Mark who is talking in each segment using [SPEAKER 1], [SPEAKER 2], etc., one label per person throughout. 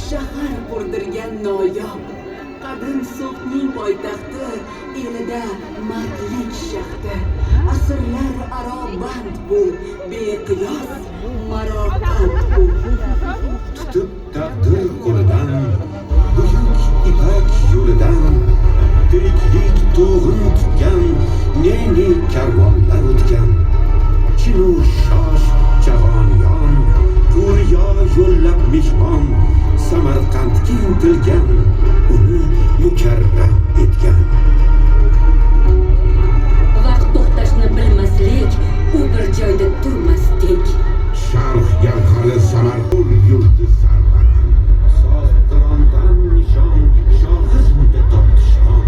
[SPEAKER 1] shahar qurdirgan noyob. Qadim so'qning poytaxti, elida mardlik shahdi. Asrlar aro band bu, beqiyos maroqat bu.
[SPEAKER 2] Tutib taqdir qo'lidan, buyuk ipak yo'lidan, tiriklik to'g'in tutgan, ne karvonlar o'tgan. Chinu shosh jahonyon, ko'riyo yo'llab mehmon, Samarqandga intilgan, uni mukarram etgan.
[SPEAKER 1] Vaqt to'xtashni bilmaslik, u bir joyda turmasdik.
[SPEAKER 2] Sharq gavhari Samarqand yurti sarvati, sohibqirondan nishon, shohizmda toptishon,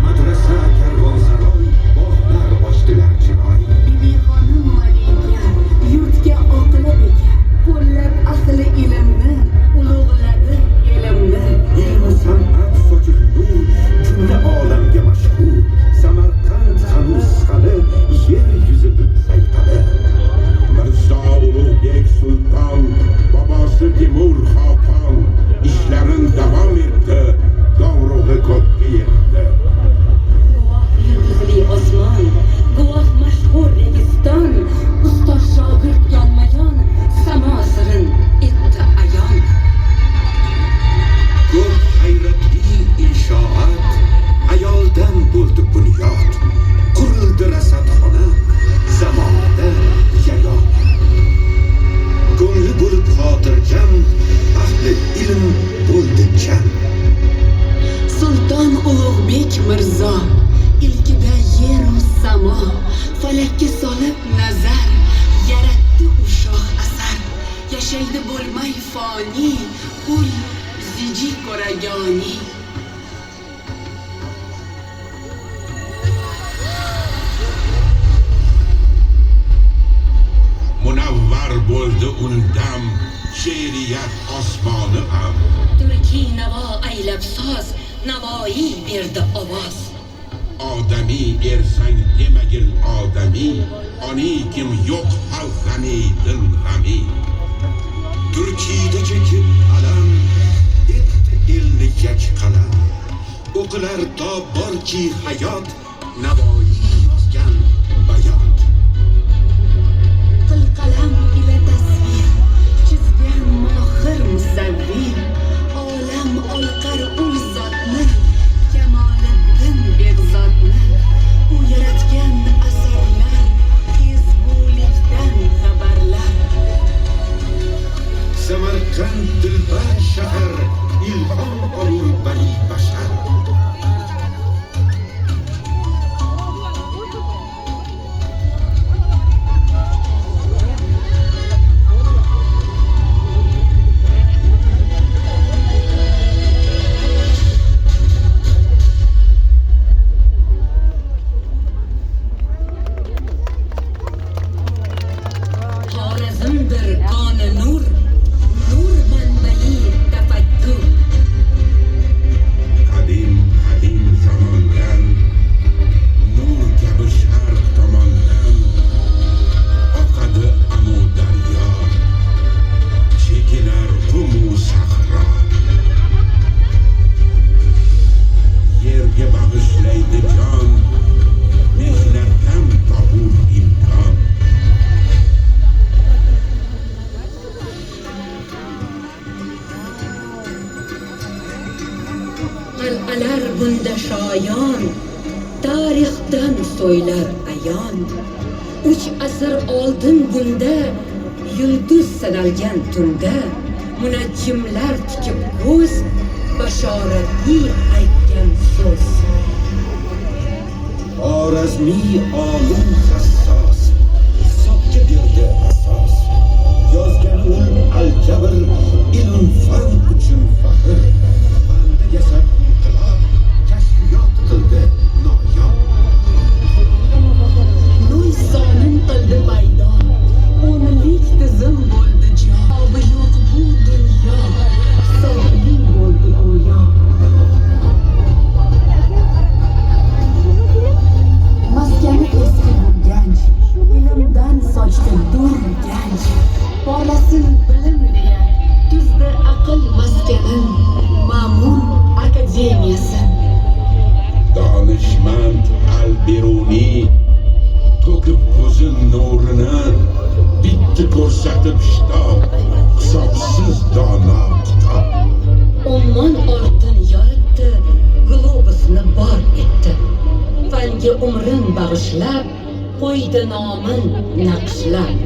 [SPEAKER 2] madrasa karvonsaroy, bog'lar ochdilar chiroy.
[SPEAKER 1] Bibixonim malika, yurtga oqila beka, qo'llab ahli ilmni, ulug'ladi ilmni.
[SPEAKER 2] Ilmu san'at sochib nur, jumla olamga mashhur. Samarqand hanuz hali yer yuzida sayqali. Mirzo Ulug'bek Sulton, bobosi Temur Xopon, ishlarin davom etdi, dovrug'i ko'kka yetdi.
[SPEAKER 1] Guvoh yulduzli osmon, guvoh mashhur Registon, ustoz shogird yonma-yon, samo sirin etdi ayon.
[SPEAKER 2] Ko'p hayratli inshoot, ayoldan bo'ldi bunyod. Qurildi rasadxona, zamonida yayon. Ko'ngli bo'lib xotirjam, ahli ilm bo'ldi jam.
[SPEAKER 1] Sulton Ulug'bek Mirzo, ilkida yeru samo, falakka solib nazar, yaratdi u shoh asar. Yashaydi bo'lmay foni, ul ziji ko'ragoni.
[SPEAKER 2] Munavvar bo'ldi undam, she'riyat osmoni ham.
[SPEAKER 1] Turkiy navo aylab soz, navoiy berdi ovoz.
[SPEAKER 2] Odamiy ersang demagil odamiy, oni kim yo'q xalq g'ani, dil g'ami. Turkiyda chekib alam, etdi elni yak qalam. O'qilar to borki hayot, navoiy yozgan bayot.
[SPEAKER 1] Qil qalam ila tasvir, chizgan mohir musavvir. Olam olqar ul zotni, Kamoliddin Begzodni. U yaratgan asarlar, ezgulikdan xabarlar.
[SPEAKER 2] Samarqand dilbar shahar, ilhom olur bani bashar.
[SPEAKER 1] Xorazmdir qoni nur, nur manbai tafakkur.
[SPEAKER 2] Qadim zamondan, nur kabi sharq tomondan oqadi amu daryo, chekinar qumu sahro. Yerga bag'ishlaydi jon, mehnatdan topur imkon.
[SPEAKER 1] Qal'alar bunda shoyon, tarixdan so'ylar ayon. 3 asr oldin bunda, yulduz sanalgan tunda, munajjimlar tikib ko'z, bashoratli aytgan so'z.
[SPEAKER 2] Xorazmiy olim hassos, hisobga berdi asos. Yozgan ul al-jabr, ilm fan uchun faxr. Banda yasab inqilob, kashfiyot qildi noyob.
[SPEAKER 1] Nuy sonin qildi paydo, o'nlik tizim bo'ldi javobi yo'q bu dunyo, hisobli bo'ldi go'yo. Maskani eski ganj, ilmdan sochdi dur ganj. Porlasin bilim deya bag'ishlab qo'ydi nomin naqshlab.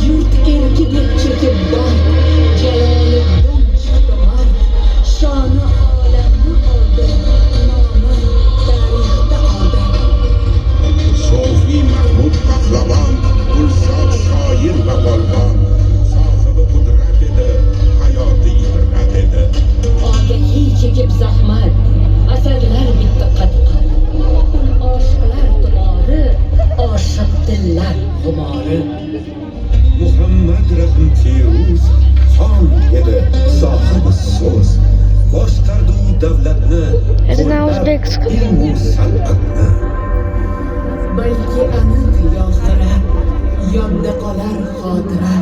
[SPEAKER 1] Yurt erki deb chekib bor, Jaloliddin chiqdi mard, shoni olamni oldi, nomi tarixda qoldi.
[SPEAKER 2] Sofi Mahmud Pahlavon, Gulzor shoir va polvon, sohibi qudrat edi, hayoti ibrat edi.
[SPEAKER 1] Ogahiy chekib zahmat, asarlar bitdi qat-qat. Ul oshiqlar tumori, oshiq dillar xumori.
[SPEAKER 3] Muhammad Rahim Firuz xon edi sohibi so'z, boshqardi u davlatni, ilmu san'atni.
[SPEAKER 1] Balki aniq yoxira, yodda qolar xotira,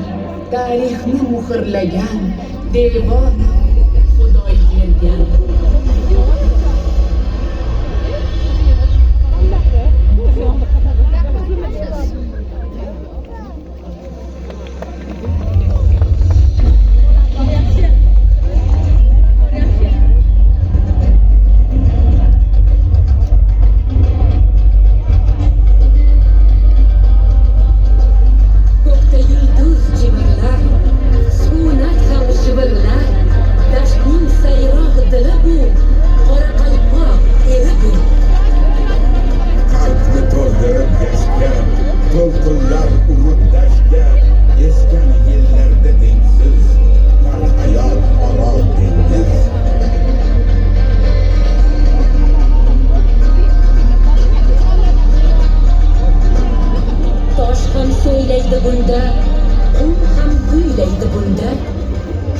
[SPEAKER 1] tarixni muhrlagan, devona Xudoy bergan. Ko'kda yulduz jimirlar, sukunat ham shivirlar, dashtning sayroq dili bu, Qoraqalpoq eri bu.
[SPEAKER 3] Qalbni to'ldirib yashga, to'lqinlar urib dashga, esgan yillarda tengsiz, har hayot oro dengiz.
[SPEAKER 1] Tosh ham so'ylaydi bunda, qum ham kuylaydi bunda.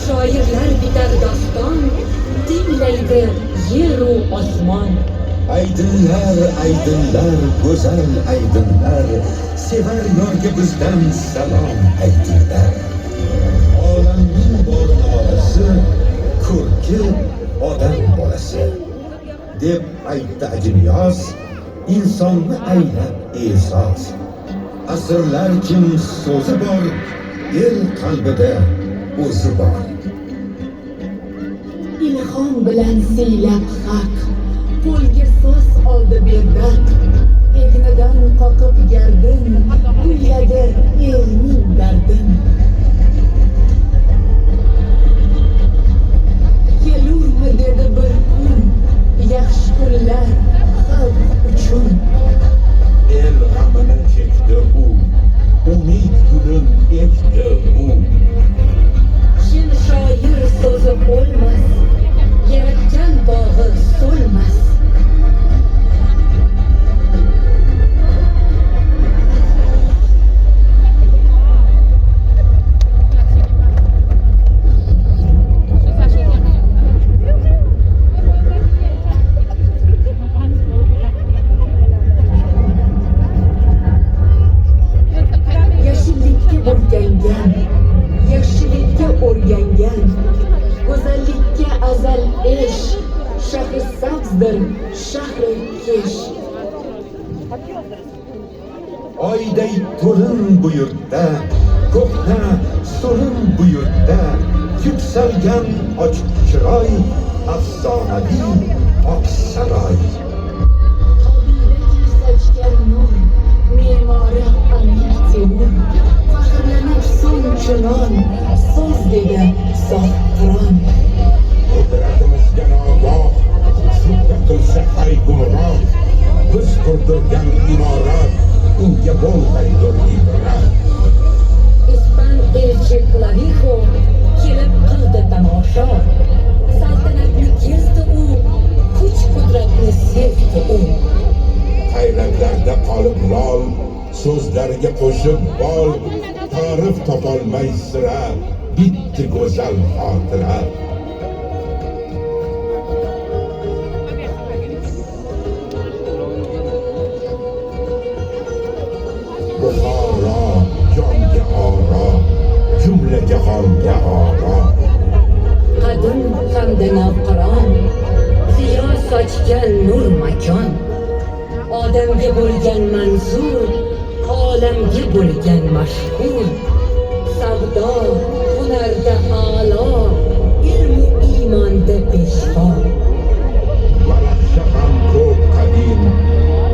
[SPEAKER 1] Shoirlar bitar doston, tinglaydi yeru osmon.
[SPEAKER 3] Aydinlar, go'zal aydinlar, sevar yorga bizdan salom aytinglar. Olamning bor nolasi, ko'rki odam bolasi, deb aytdi Ajniyoz, insonni aylab e'zoz. Asrlar kim so'zi bor, el qalbida o'zi bor.
[SPEAKER 1] Ilhom bilan siylab haq, qo'lga so'z oldi berdan. Egnidan qoqib gardin, kuyladi elning dardin. Kelurmi dedi bir kun, yaxshi kunlar xalq uchun.
[SPEAKER 3] El g'amini chekdi u, umid gulin ekdi u.
[SPEAKER 1] Shin shoir so'zi o'lmas, yaratgan bog'i so'lmas. Yashillikka o'rgangan, yaxshilikka o'rgangan, go'zallikka azal ish, shahri sabzdir, shahri kesh.
[SPEAKER 3] Oyday to'lin bu yurtda, ko'hna so'lin bu yurtda, yuksalgan ochiq chiroy, afsonaviy oq saroy.
[SPEAKER 1] Qobildagi sochgan nur, me'mori Amir Temur, faxrlanib so'ng chunon, so'z dedi sohibqiron.
[SPEAKER 2] Qudratimizga nogoh, shubha qilsa hay gumroh, biz qurdirgan imorat, unga bo'lmaydir ibrat.
[SPEAKER 1] Ispan elchi Clavijo kelib qildi tomosha, saltanatni kezdi u, kuch qudratni sezdi u.
[SPEAKER 2] Hayratlarda qolib lol, so'zlariga qo'shib bol, ta'rif topolmay sira, bitti go'zal xotira. Buxoro
[SPEAKER 1] sochgan nur makon, odamga bo'lgan manzur, olamga bo'lgan mashhur, savdo hunarda a'lo, ilmu iymonda peshvo.
[SPEAKER 3] Varaqcha ham ko'p qadim,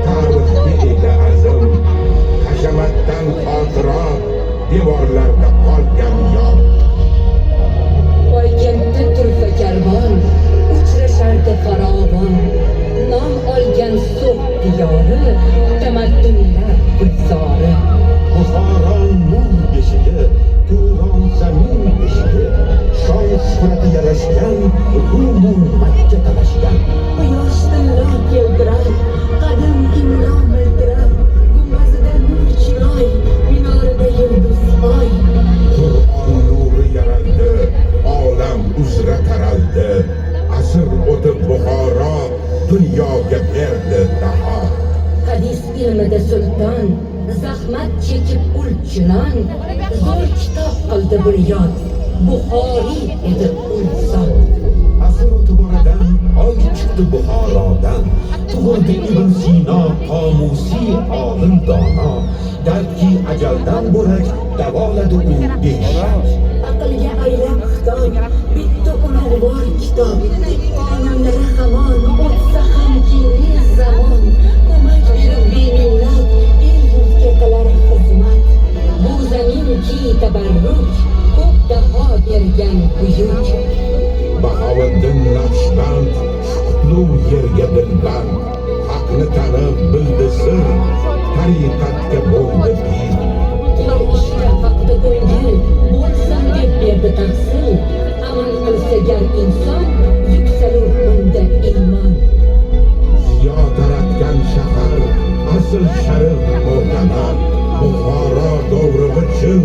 [SPEAKER 3] tarixga ega azim, hashamatdan xotira, devorlarda qolgan yod.
[SPEAKER 1] Poykentda turfa karvon, uchrashardi farovon, nom olgan so'q diyori, tamaddunlar gulzori.
[SPEAKER 3] Buxoro nur beshigi, Turon zamin beshigi, shon shuhrati yarashgan, Rumu Makka talashgan.
[SPEAKER 1] Quyosh tillo keltirar, qadim imlo miltirar, gumbazida nur chiroy, minorida yulduz oy.
[SPEAKER 3] Qur'on nuri yaraldi, olam uzra taraldi. Asr o'tib Buxoro dunyoga berdi daho.
[SPEAKER 1] Hadis ilmida sulton, zahmat chekib ulchinon, zo'r kitob qildi bunyod, Buxoriy edi ulson.
[SPEAKER 3] Asr o'tib oradan oy chiqdi Buxorodan, tug'ildi Ibn Sino qomusiy olim dono. Dardki ajaldan bo'lak davoladi u beshak.
[SPEAKER 1] Aqlga aylab xitob, bitta ulug'vor kitob, qonunlari hamon, o'tsa ham keyingi zamon, ko'mak berib beminnat, el-yurtga qilar xizmat. Bu zaminki tabarruk, ko'p daho bergan buyuk.
[SPEAKER 3] Bahovuddin Naqshband qutlug' yerga dilband, haqni tanib bildi sir, tariqatga bo'ldi pir.
[SPEAKER 1] Qilar ishga haqda ko'ngil, bo'lsin deb berdi tahsil, amal qilsa gar inson, yuksalur unda iymon.
[SPEAKER 3] Ziyo taratgan shahar, asl sharif mo'tabar, Buxoro dovrug'i chin